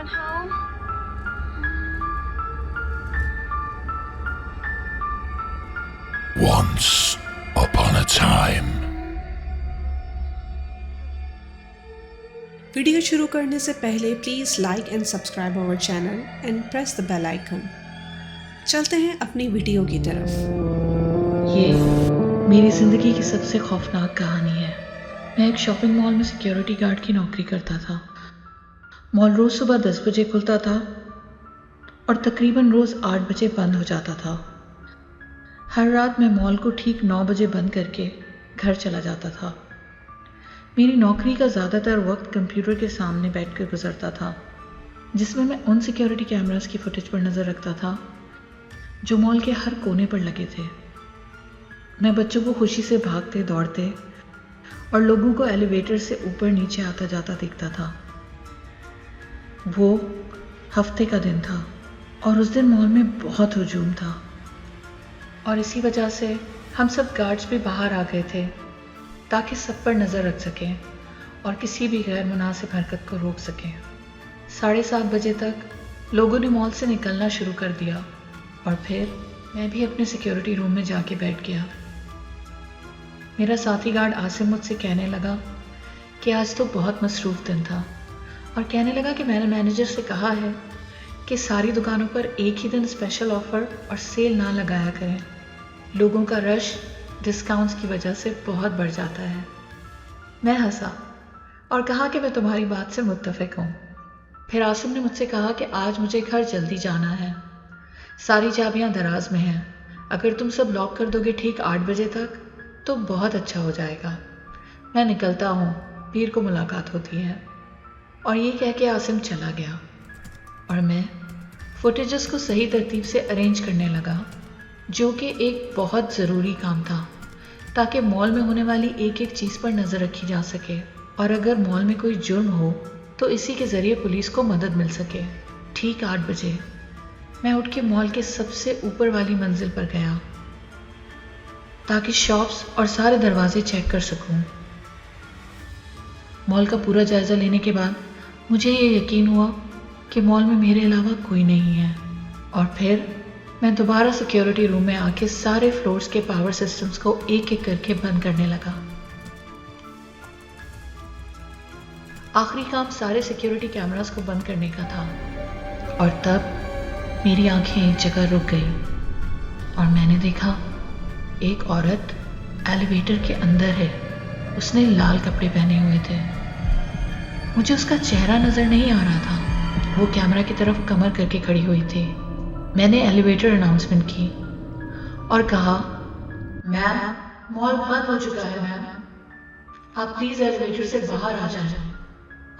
coming home? Once upon a time. Video शुरू करने से पहले please like and subscribe our channel and press the bell icon. चलते हैं अपनी वीडियो की तरफ। ये मेरी ज़िंदगी की सबसे खौफनाक कहानी है। मैं एक शॉपिंग मॉल में सिक्योरिटी गार्ड की नौकरी करता था। मॉल रोज़ सुबह 10 बजे खुलता था और तकरीबन रोज़ 8 बजे बंद हो जाता था। हर रात मैं मॉल को ठीक 9 बजे बंद करके घर चला जाता था। मेरी नौकरी का ज़्यादातर वक्त कंप्यूटर के सामने बैठकर गुजरता था, जिसमें मैं उन सिक्योरिटी कैमरास की फुटेज पर नज़र रखता था जो मॉल के हर कोने पर लगे थे। मैं बच्चों को खुशी से भागते दौड़ते और लोगों को एलिवेटर से ऊपर नीचे आता जाता देखता था। वो हफ्ते का दिन था और उस दिन मॉल में बहुत हुजूम था और इसी वजह से हम सब गार्ड्स भी बाहर आ गए थे ताकि सब पर नज़र रख सकें और किसी भी गैर मुनासिब हरकत को रोक सकें। 7:30 बजे तक लोगों ने मॉल से निकलना शुरू कर दिया और फिर मैं भी अपने सिक्योरिटी रूम में जाके बैठ गया। मेरा साथी गार्ड आसिम मुझसे कहने लगा कि आज तो बहुत मसरूफ़ दिन था और कहने लगा कि मैंने मैनेजर से कहा है कि सारी दुकानों पर एक ही दिन स्पेशल ऑफ़र और सेल ना लगाया करें। लोगों का रश डिस्काउंट्स की वजह से बहुत बढ़ जाता है। मैं हंसा और कहा कि मैं तुम्हारी बात से मुत्तफ़िक हूँ। फिर आसिम ने मुझसे कहा कि आज मुझे घर जल्दी जाना है, सारी चाबियाँ दराज में हैं। अगर तुम सब लॉक कर दोगे ठीक 8 बजे तक तो बहुत अच्छा हो जाएगा। मैं निकलता हूँ, पीर को मुलाकात होती है। और ये कह के आसिम चला गया और मैं फुटेजेस को सही तरतीब से अरेंज करने लगा, जो कि एक बहुत ज़रूरी काम था ताकि मॉल में होने वाली एक एक चीज़ पर नज़र रखी जा सके और अगर मॉल में कोई जुर्म हो तो इसी के ज़रिए पुलिस को मदद मिल सके। ठीक 8 बजे मैं उठ के मॉल के सबसे ऊपर वाली मंजिल पर गया ताकि शॉप्स और सारे दरवाजे चेक कर सकूं। मॉल का पूरा जायज़ा लेने के बाद मुझे ये यकीन हुआ कि मॉल में मेरे अलावा कोई नहीं है और फिर मैं दोबारा सिक्योरिटी रूम में आके सारे फ्लोर्स के पावर सिस्टम्स को एक एक करके बंद करने लगा। आखिरी काम सारे सिक्योरिटी कैमरास को बंद करने का था और तब मेरी आंखें एक जगह रुक गई और मैंने देखा एक औरत एलिवेटर के अंदर है। उसने लाल कपड़े पहने हुए थे। मुझे उसका चेहरा नज़र नहीं आ रहा था। वो कैमरा की तरफ कमर करके खड़ी हुई थी। मैंने एलिवेटर अनाउंसमेंट की और कहा, मैम मॉल बंद हो चुका है मैम, आप प्लीज़ एलिवेटर से बाहर आ जाएं,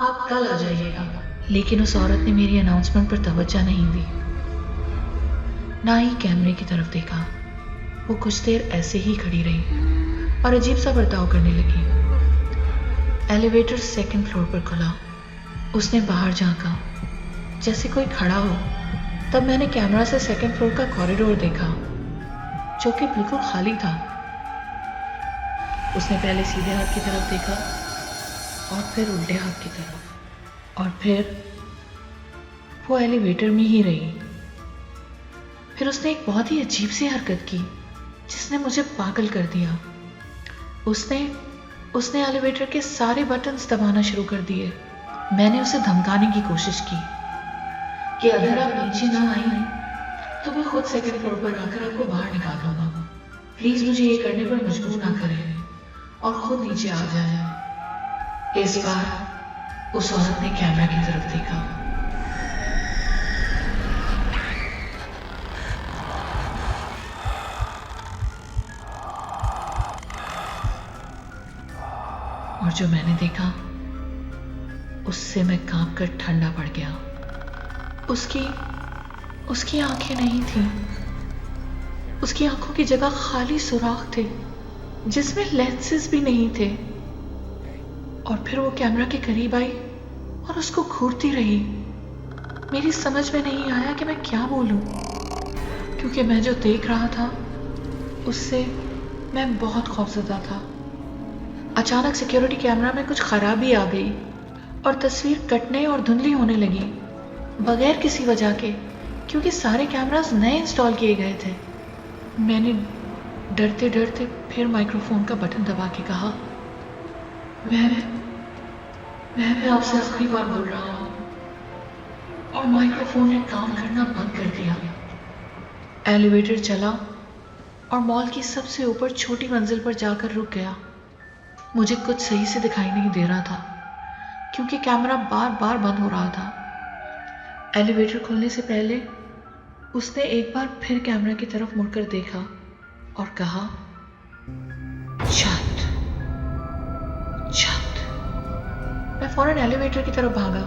आप कल आ जाइएगा। लेकिन उस औरत ने मेरी अनाउंसमेंट पर तवज्जो नहीं दी, ना ही कैमरे की तरफ देखा। वो कुछ देर ऐसे ही खड़ी रही और अजीब सा बर्ताव करने लगी। एलिवेटर 2nd फ्लोर पर खुला। उसने बाहर झांका जैसे कोई खड़ा हो। तब मैंने कैमरा से 2nd फ्लोर का कॉरिडोर देखा जो कि बिल्कुल खाली था। उसने पहले सीधे हाथ की तरफ देखा और फिर उल्टे हाथ की तरफ और फिर वो एलिवेटर में ही रही। फिर उसने एक बहुत ही अजीब सी हरकत की जिसने मुझे पागल कर दिया। उसने एलिवेटर के सारे बटन्स दबाना शुरू कर दिए। मैंने उसे धमकाने की कोशिश की कि अगर आप नीचे ना आई तो मैं खुद 2nd फ्लोर पर आकर आपको बाहर निकाल दूंगा। प्लीज मुझे ये करने पर मजबूर ना करें और खुद नीचे आ जाएं। इस बार उस औरत ने कैमरा की तरफ देखा। और जो मैंने देखा उससे मैं कांप कर ठंडा पड़ गया। उसकी आंखें नहीं थी। उसकी आंखों की जगह खाली सुराख थे जिसमें लेंसेज भी नहीं थे। और फिर वो कैमरा के करीब आई और उसको घूरती रही। मेरी समझ में नहीं आया कि मैं क्या बोलूं, क्योंकि मैं जो देख रहा था उससे मैं बहुत खौफजदा था। अचानक सिक्योरिटी कैमरा में कुछ खराबी आ गई और तस्वीर कटने और धुंधली होने लगी। बगैर किसी वजह के, क्योंकि सारे कैमरास नए इंस्टॉल किए गए थे। मैंने डरते डरते फिर माइक्रोफोन का बटन दबा के कहा, मैं आपसे आखिरी बार बोल रहा हूँ। और माइक्रोफोन ने काम करना बंद कर दिया। एलिवेटर चला और मॉल की सबसे ऊपर छोटी मंजिल पर जाकर रुक गया। मुझे कुछ सही से दिखाई नहीं दे रहा था क्योंकि कैमरा बार बार बंद हो रहा था। एलिवेटर खुलने से पहले उसने एक बार फिर कैमरा की तरफ मुड़कर देखा और कहा, छत छत। मैं फौरन एलिवेटर की तरफ भागा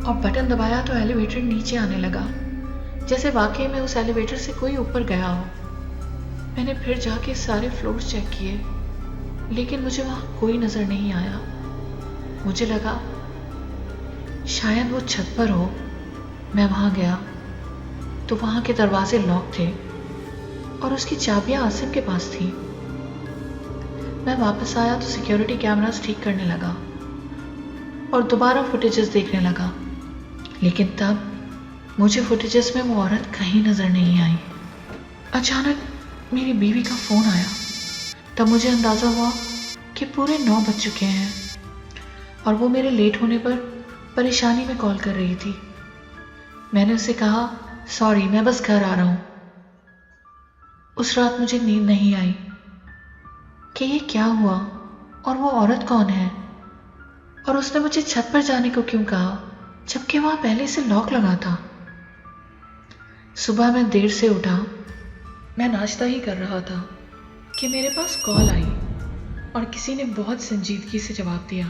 और बटन दबाया तो एलिवेटर नीचे आने लगा, जैसे वाकई में उस एलिवेटर से कोई ऊपर गया हो। मैंने फिर जाके सारे फ्लोर्स चेक किए, लेकिन मुझे वहां कोई नजर नहीं आया। मुझे लगा शायद वो छत पर हो। मैं वहां गया तो वहां के दरवाजे लॉक थे और उसकी चाबियां आसिम के पास थी। मैं वापस आया तो सिक्योरिटी कैमरास ठीक करने लगा और दोबारा फुटेजेस देखने लगा, लेकिन तब मुझे फुटेजेस में वो औरत कहीं नजर नहीं आई। अचानक मेरी बीवी का फोन आया। तब मुझे अंदाजा हुआ कि पूरे 9 बज चुके हैं और वो मेरे लेट होने पर परेशानी में कॉल कर रही थी। मैंने उसे कहा, सॉरी, मैं बस घर आ रहा हूं। उस रात मुझे नींद नहीं आई कि ये क्या हुआ और वो औरत कौन है और उसने मुझे छत पर जाने को क्यों कहा जबकि वहां पहले से लॉक लगा था। सुबह मैं देर से उठा। मैं नाश्ता ही कर रहा था कि मेरे पास कॉल आई और किसी ने बहुत संजीदगी से जवाब दिया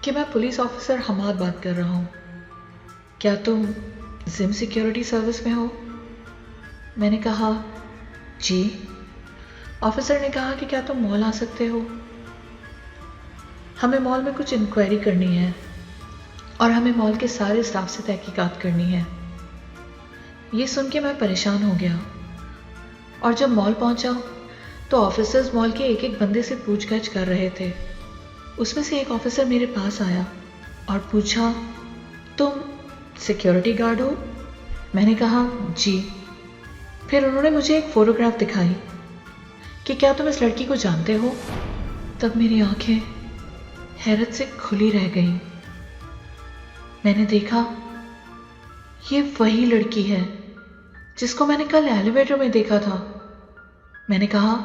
कि मैं पुलिस ऑफिसर हमाद बात कर रहा हूं। क्या तुम जिम सिक्योरिटी सर्विस में हो? मैंने कहा, जी। ऑफिसर ने कहा कि क्या तुम मॉल आ सकते हो? हमें मॉल में कुछ इंक्वायरी करनी है और हमें मॉल के सारे स्टाफ से तहकीकात करनी है। ये सुन के मैं परेशान हो गया और जब मॉल पहुंचा तो ऑफिसर्स मॉल के एक एक बंदे से पूछगछ कर रहे थे। उसमें से एक ऑफिसर मेरे पास आया और पूछा, तुम सिक्योरिटी गार्ड हो? मैंने कहा, जी। फिर उन्होंने मुझे एक फोटोग्राफ दिखाई कि क्या तुम इस लड़की को जानते हो? तब मेरी आंखें हैरत से खुली रह गईं। मैंने देखा ये वही लड़की है जिसको मैंने कल एलिवेटर में देखा था। मैंने कहा,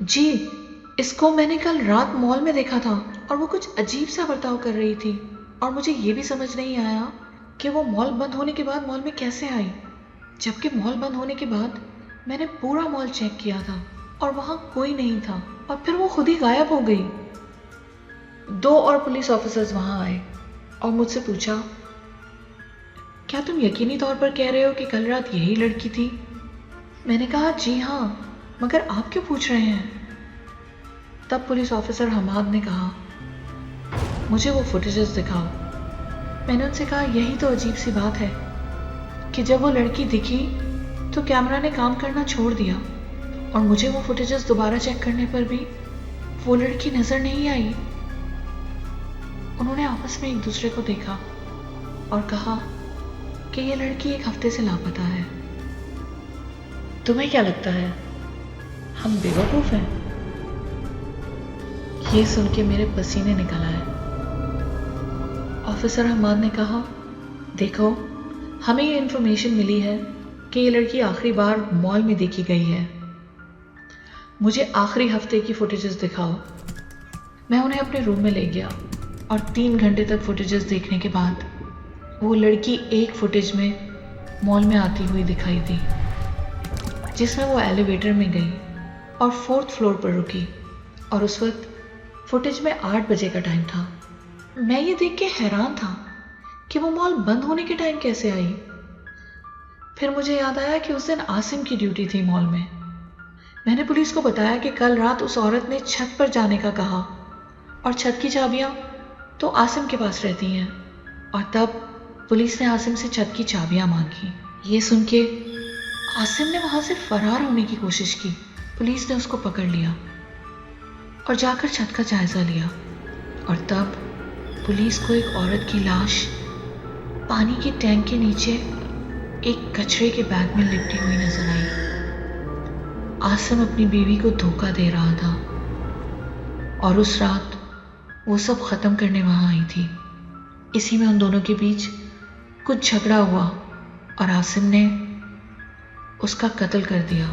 जी, इसको मैंने कल रात मॉल में देखा था और वो कुछ अजीब सा बर्ताव कर रही थी और मुझे ये भी समझ नहीं आया कि वो मॉल बंद होने के बाद मॉल में कैसे आई, जबकि मॉल बंद होने के बाद मैंने पूरा मॉल चेक किया था और वहां कोई नहीं था और फिर वो खुद ही गायब हो गई। 2 और पुलिस ऑफिसर्स वहां आए और मुझसे पूछा, क्या तुम यकीनी तौर पर कह रहे हो कि कल रात यही लड़की थी? मैंने कहा, जी हाँ, मगर आप क्यों पूछ रहे हैं? तब पुलिस ऑफिसर हमाद ने कहा, मुझे वो फुटेजेस दिखाओ। मैंने उनसे कहा, यही तो अजीब सी बात है कि जब वो लड़की दिखी तो कैमरा ने काम करना छोड़ दिया और मुझे वो फुटेजेस दोबारा चेक करने पर भी वो लड़की नजर नहीं आई। उन्होंने आपस में एक दूसरे को देखा और कहा कि ये लड़की 1 हफ्ते से लापता है। तुम्हें क्या लगता है, हम बेवकूफ हैं? ये सुन के मेरे पसीने निकल आए। ऑफिसर हमाद ने कहा, देखो, हमें ये इन्फॉर्मेशन मिली है कि ये लड़की आखिरी बार मॉल में देखी गई है। मुझे आखिरी हफ्ते की फुटेजेस दिखाओ। मैं उन्हें अपने रूम में ले गया और 3 घंटे तक फुटेजेस देखने के बाद वो लड़की एक फुटेज में मॉल में आती हुई दिखाई दी, जिसमें वो एलिवेटर में गई और 4th फ्लोर पर रुकी और उस वक्त फुटेज में 8 बजे का टाइम था। मैं ये देख के हैरान था कि वो मॉल बंद होने के टाइम कैसे आई। फिर मुझे याद आया कि उस दिन आसिम की ड्यूटी थी मॉल में। मैंने पुलिस को बताया कि कल रात उस औरत ने छत पर जाने का कहा और छत की चाबियां तो आसिम के पास रहती हैं, और तब पुलिस ने आसिम से छत की चाबियां मांगी। ये सुन के आसिम ने वहां से फरार होने की कोशिश की। पुलिस ने उसको पकड़ लिया और जाकर छत का जायजा लिया और तब पुलिस को एक औरत की लाश पानी के टैंक के नीचे एक कचरे के बैग में लिपटी हुई नजर आई। आसिम अपनी बीवी को धोखा दे रहा था और उस रात वो सब खत्म करने वहां आई थी। इसी में उन दोनों के बीच कुछ झगड़ा हुआ और आसिम ने उसका कत्ल कर दिया।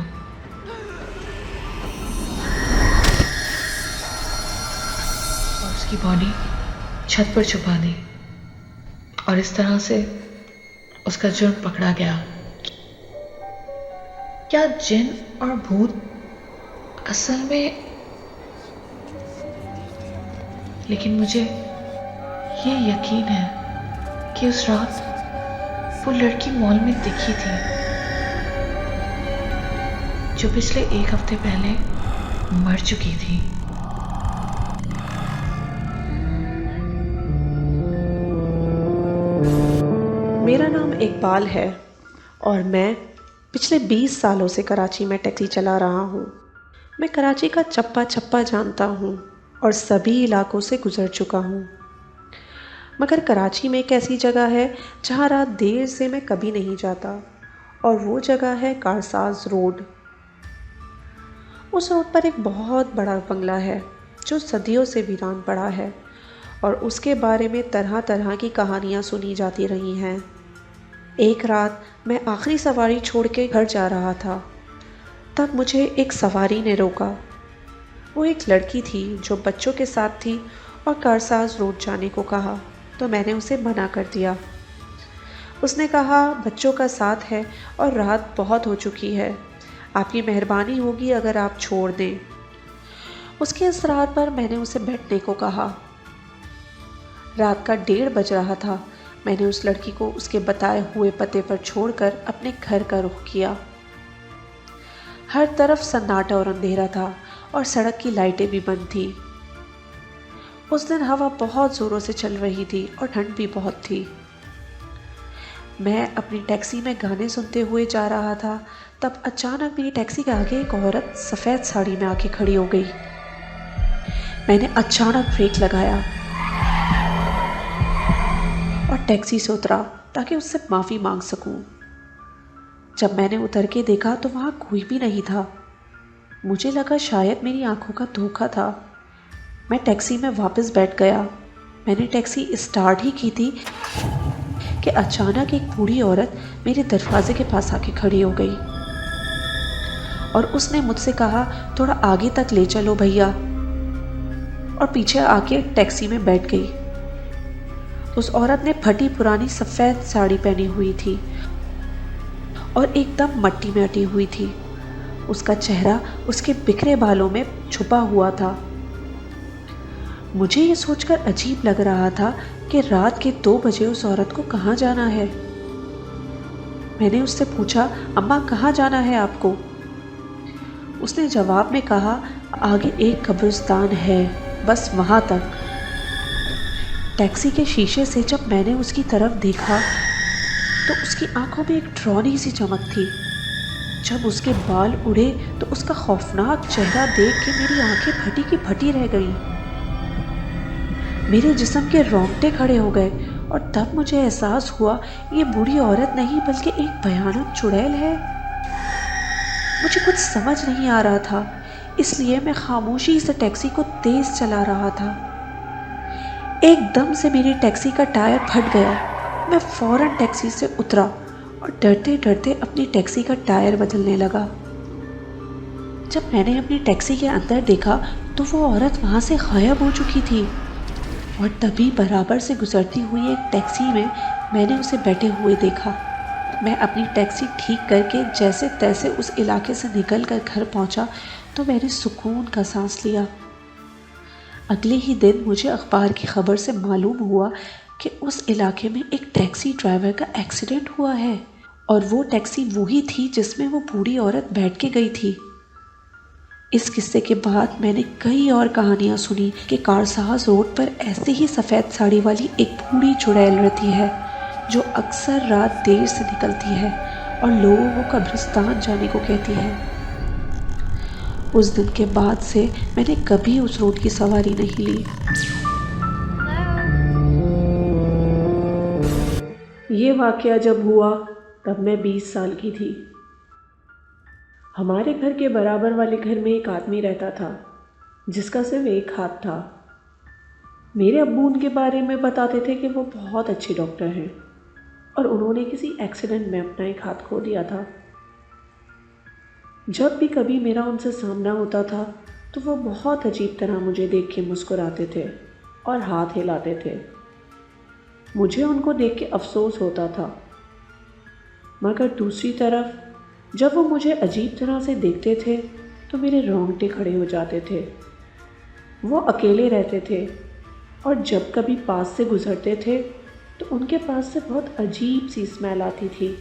और उसकी बॉडी छत पर छुपा दी और इस तरह से उसका जुर्म पकड़ा गया। क्या जिन और भूत असल में, लेकिन मुझे ये यकीन है कि उस रात वो लड़की मॉल में दिखी थी जो पिछले एक हफ्ते पहले मर चुकी थी। मेरा नाम इकबाल है और मैं पिछले 20 सालों से कराची में टैक्सी चला रहा हूँ। मैं कराची का चप्पा चप्पा जानता हूँ और सभी इलाकों से गुज़र चुका हूँ, मगर कराची में एक ऐसी जगह है जहाँ रात देर से मैं कभी नहीं जाता, और वो जगह है कारसाज रोड। उस रोड पर एक बहुत बड़ा बंगला है जो सदियों से वीरान पड़ा है और उसके बारे में तरह तरह की कहानियाँ सुनी जाती रही हैं। एक रात मैं आखिरी सवारी छोड़ के घर जा रहा था, तब मुझे एक सवारी ने रोका। वो एक लड़की थी जो बच्चों के साथ थी और कारसाज रोड जाने को कहा, तो मैंने उसे मना कर दिया। उसने कहा बच्चों का साथ है और रात बहुत हो चुकी है, आपकी मेहरबानी होगी अगर आप छोड़ दें। उसके इसरार पर मैंने उसे बैठने को कहा। रात का 1:30 बज रहा था। मैंने उस लड़की को उसके बताए हुए पते पर छोड़कर अपने घर का रुख किया। हर तरफ सन्नाटा और अंधेरा था और सड़क की लाइटें भी बंद थी। उस दिन हवा बहुत ज़ोरों से चल रही थी और ठंड भी बहुत थी। मैं अपनी टैक्सी में गाने सुनते हुए जा रहा था, तब अचानक मेरी टैक्सी के आगे एक औरत सफ़ेद साड़ी में आके खड़ी हो गई। मैंने अचानक ब्रेक लगाया और टैक्सी से उतरा ताकि उससे माफ़ी मांग सकूं। जब मैंने उतर के देखा तो वहाँ कोई भी नहीं था। मुझे लगा शायद मेरी आंखों का धोखा था। मैं टैक्सी में वापस बैठ गया। मैंने टैक्सी स्टार्ट ही की थी कि अचानक एक बूढ़ी औरत मेरे दरवाजे के पास आके खड़ी हो गई और उसने मुझसे कहा थोड़ा आगे तक ले चलो भैया, और पीछे आके टैक्सी में बैठ गई। उस औरत ने फटी पुरानी सफ़ेद साड़ी पहनी हुई थी और एकदम मट्टी में अटी हुई थी। उसका चेहरा उसके बिखरे बालों में छुपा हुआ था। मुझे ये सोचकर अजीब लग रहा था कि रात के 2 बजे उस औरत को कहाँ जाना है। मैंने उससे पूछा, अम्मा कहाँ जाना है आपको? उसने जवाब में कहा, आगे एक कब्रिस्तान है, बस वहाँ तक। टैक्सी के शीशे से जब मैंने उसकी तरफ देखा तो उसकी आंखों में एक डरावनी सी चमक थी। जब उसके बाल उड़े तो उसका खौफनाक चेहरा देख के मेरी आंखें फटी की फटी रह गईं। मेरे जिस्म के रोंगटे खड़े हो गए और तब मुझे एहसास हुआ ये बूढ़ी औरत नहीं बल्कि एक भयानक चुड़ैल है। मुझे कुछ समझ नहीं आ रहा था, इसलिए मैं खामोशी से टैक्सी को तेज चला रहा था। एकदम से मेरी टैक्सी का टायर फट गया। मैं फौरन टैक्सी से उतरा और डरते डरते अपनी टैक्सी का टायर बदलने लगा। जब मैंने अपनी टैक्सी के अंदर देखा तो वो औरत वहाँ से गायब हो चुकी थी और तभी बराबर से गुजरती हुई एक टैक्सी में मैंने उसे बैठे हुए देखा। मैं अपनी टैक्सी ठीक करके जैसे तैसे उस इलाके से निकल कर घर पहुँचा तो मैंने सुकून का सांस लिया। अगले ही दिन मुझे अखबार की खबर से मालूम हुआ कि उस इलाके में एक टैक्सी ड्राइवर का एक्सीडेंट हुआ है और वो टैक्सी वही थी जिसमें वो बूढ़ी औरत बैठ के गई थी। इस किस्से के बाद मैंने कई और कहानियाँ सुनी कि कारसाज रोड पर ऐसे ही सफ़ेद साड़ी वाली एक बूढ़ी चुड़ैल रहती है जो अक्सर रात देर से निकलती है और लोगों को कब्रिस्तान जाने को कहती है। उस दिन के बाद से मैंने कभी उस रोड की सवारी नहीं ली। ये वाक़या जब हुआ तब मैं 20 साल की थी। हमारे घर के बराबर वाले घर में एक आदमी रहता था जिसका सिर्फ एक हाथ था। मेरे अब्बू उनके बारे में बताते थे कि वो बहुत अच्छे डॉक्टर हैं और उन्होंने किसी एक्सीडेंट में अपना एक हाथ खो दिया था। जब भी कभी मेरा उनसे सामना होता था तो वो बहुत अजीब तरह मुझे देख के मुस्कुराते थे और हाथ हिलाते थे। मुझे उनको देख के अफसोस होता था, मगर दूसरी तरफ जब वो मुझे अजीब तरह से देखते थे तो मेरे रोंगटे खड़े हो जाते थे। वो अकेले रहते थे और जब कभी पास से गुजरते थे तो उनके पास से बहुत अजीब सी स्मेल आती थी।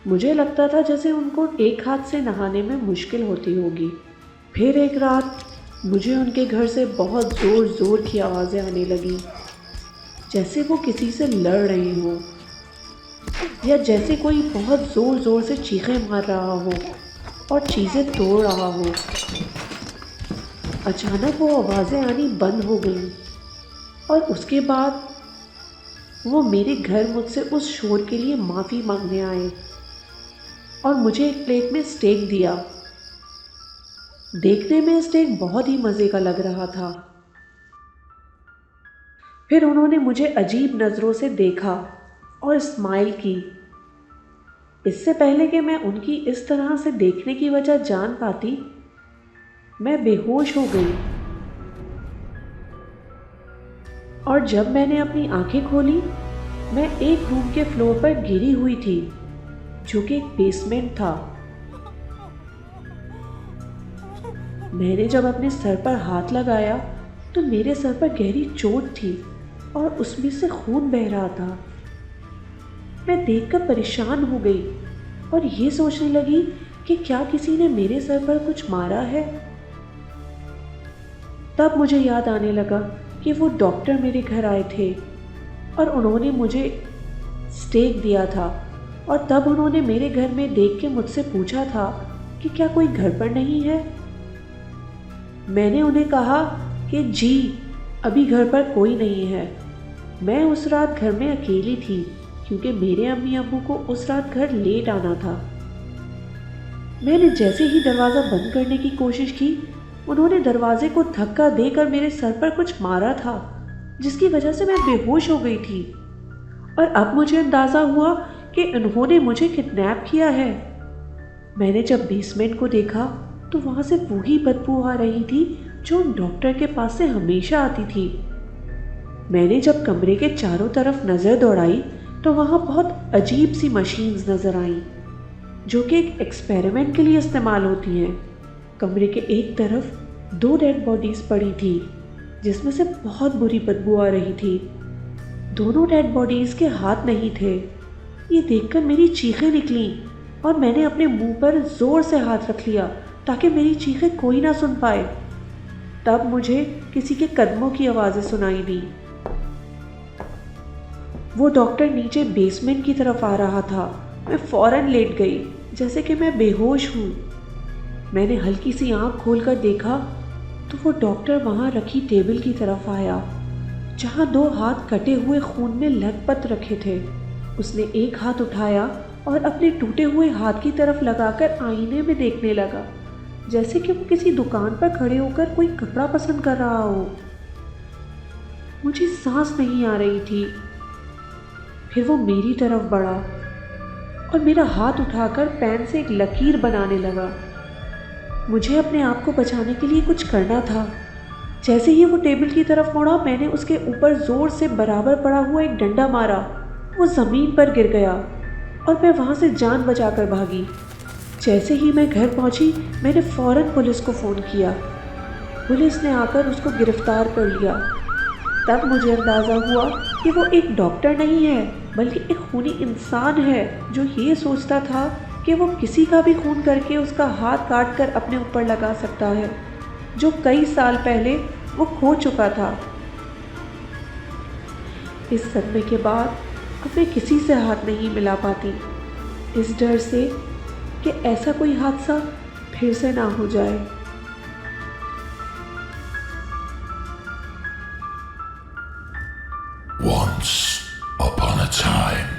मुझे लगता था जैसे उनको एक हाथ से नहाने में मुश्किल होती होगी। फिर एक रात मुझे उनके घर से बहुत ज़ोर ज़ोर की आवाज़ें आने लगी, जैसे वो किसी से लड़ रहे हों या जैसे कोई बहुत ज़ोर ज़ोर से चीखें मार रहा हो और चीज़ें तोड़ रहा हो। अचानक वो आवाज़ें आनी बंद हो गईं और उसके बाद वो मेरे घर मुझसे उस शोर के लिए माफ़ी मांगने आए और मुझे एक प्लेट में स्टेक दिया। देखने में स्टेक बहुत ही मज़े का लग रहा था। फिर उन्होंने मुझे अजीब नज़रों से देखा और स्माइल की। इससे पहले कि मैं उनकी इस तरह से देखने की वजह जान पाती, मैं बेहोश हो गई और जब मैंने अपनी आंखें खोली, मैं एक रूम के फ्लोर पर गिरी हुई थी जो कि एक बेसमेंट था। मैंने जब अपने सर पर हाथ लगाया तो मेरे सर पर गहरी चोट थी और उसमें से खून बह रहा था। मैं देखकर परेशान हो गई और ये सोचने लगी कि क्या किसी ने मेरे सर पर कुछ मारा है। तब मुझे याद आने लगा कि वो डॉक्टर मेरे घर आए थे और उन्होंने मुझे स्टेक दिया था और तब उन्होंने मेरे घर में देख के मुझसे पूछा था कि क्या कोई घर पर नहीं है। मैंने उन्हें कहा कि जी, अभी घर पर कोई नहीं है। मैं उस रात घर में अकेली थी क्योंकि मेरे अम्मी अब्बू को उस रात घर लेट आना था। मैंने जैसे ही दरवाज़ा बंद करने की कोशिश की, उन्होंने दरवाजे को धक्का देकर मेरे सर पर कुछ मारा था जिसकी वजह से मैं बेहोश हो गई थी और अब मुझे अंदाज़ा हुआ कि उन्होंने मुझे किडनैप किया है। मैंने जब बेसमेंट को देखा तो वहाँ से वही बदबू आ रही थी जो डॉक्टर के पास से हमेशा आती थी। मैंने जब कमरे के चारों तरफ नज़र दौड़ाई तो वहाँ बहुत अजीब सी मशीन्स नज़र आईं जो कि एक एक्सपेरिमेंट के लिए इस्तेमाल होती हैं। कमरे के एक तरफ 2 डेड बॉडीज़ पड़ी थी जिसमें से बहुत बुरी बदबू आ रही थी। दोनों डेड बॉडीज़ के हाथ नहीं थे। ये देखकर मेरी चीखें निकलीं और मैंने अपने मुंह पर ज़ोर से हाथ रख लिया ताकि मेरी चीखें कोई ना सुन पाए। तब मुझे किसी के कदमों की आवाज़ें सुनाई दी। वो डॉक्टर नीचे बेसमेंट की तरफ आ रहा था। मैं फ़ौरन लेट गई जैसे कि मैं बेहोश हूँ। मैंने हल्की सी आँख खोलकर देखा तो वो डॉक्टर वहाँ रखी टेबल की तरफ आया जहाँ 2 हाथ कटे हुए खून में लथपथ रखे थे। उसने एक हाथ उठाया और अपने टूटे हुए हाथ की तरफ लगाकर आईने में देखने लगा जैसे कि वो किसी दुकान पर खड़े होकर कोई कपड़ा पसंद कर रहा हो। मुझे सांस नहीं आ रही थी। फिर वो मेरी तरफ बढ़ा और मेरा हाथ उठाकर पेन से एक लकीर बनाने लगा। मुझे अपने आप को बचाने के लिए कुछ करना था। जैसे ही वो टेबल की तरफ मुड़ा, मैंने उसके ऊपर ज़ोर से बराबर पड़ा हुआ एक डंडा मारा। वो ज़मीन पर गिर गया और मैं वहाँ से जान बचाकर भागी। जैसे ही मैं घर पहुँची, मैंने फ़ौरन पुलिस को फ़ोन किया। पुलिस ने आकर उसको गिरफ़्तार कर लिया। तब मुझे अंदाज़ा हुआ कि वो एक डॉक्टर नहीं है बल्कि एक खूनी इंसान है जो ये सोचता था कि वो किसी का भी खून करके उसका हाथ काट कर अपने ऊपर लगा सकता है, जो कई साल पहले वो खो चुका था। इस सदमे के बाद अब मैं किसी से हाथ नहीं मिला पाती, इस डर से कि ऐसा कोई हादसा फिर से ना हो जाए। Once upon a time.